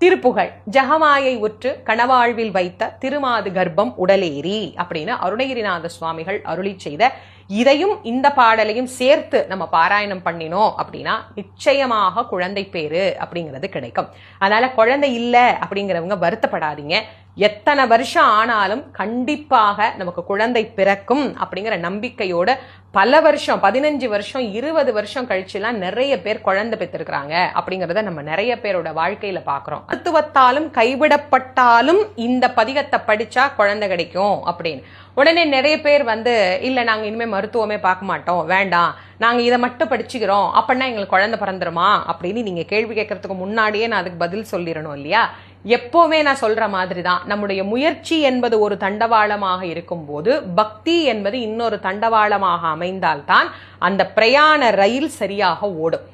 திருப்புகழ். ஜகமாயை உற்று கணவாழ்வில் வைத்த திருமாது கர்ப்பம் உடலேறி அப்படின்னு அருணகிரிநாத சுவாமிகள் அருளி செய்த இதையும் இந்த பாடலையும் சேர்த்து நம்ம பாராயணம் பண்ணினோம் அப்படின்னா நிச்சயமாக குழந்தை பேரு அப்படிங்கிறது கிடைக்கும். அதனால குழந்தை இல்லை அப்படிங்கிறவங்க வருத்தப்படாதீங்க. எத்தனை வருஷம் ஆனாலும் கண்டிப்பாக நமக்கு குழந்தை பிறக்கும் அப்படிங்கிற நம்பிக்கையோட பல வருஷம் 15 வருஷம் 20 வருஷம் கழிச்சுலாம் நிறைய பேர் குழந்தை பெற்றிருக்கிறாங்க அப்படிங்கிறத நம்ம நிறைய பேரோட வாழ்க்கையில பாக்குறோம். மருத்துவத்தாலும் கைவிடப்பட்டாலும் இந்த பதிகத்தை படிச்சா குழந்தை கிடைக்கும் அப்படின்னு உடனே நிறைய பேர் இல்ல நாங்க இனிமே மருத்துவமே பார்க்க மாட்டோம், வேண்டாம், நாங்க இதை மட்டும் படிச்சுக்கிறோம், அப்படின்னா எங்களுக்கு குழந்தை பிறந்துருமா அப்படின்னு நீங்க கேள்வி கேட்கறதுக்கு முன்னாடியே நான் அதுக்கு பதில் சொல்லிடணும் இல்லையா? எப்பவுமே நான் சொல்ற மாதிரி தான், நம்முடைய முயற்சி என்பது ஒரு தண்டவாளமாக இருக்கும் போது பக்தி என்பது இன்னொரு தண்டவாளமாக அமைந்தால்தான் அந்த பிரயாண ரயில் சரியாக ஓடும்.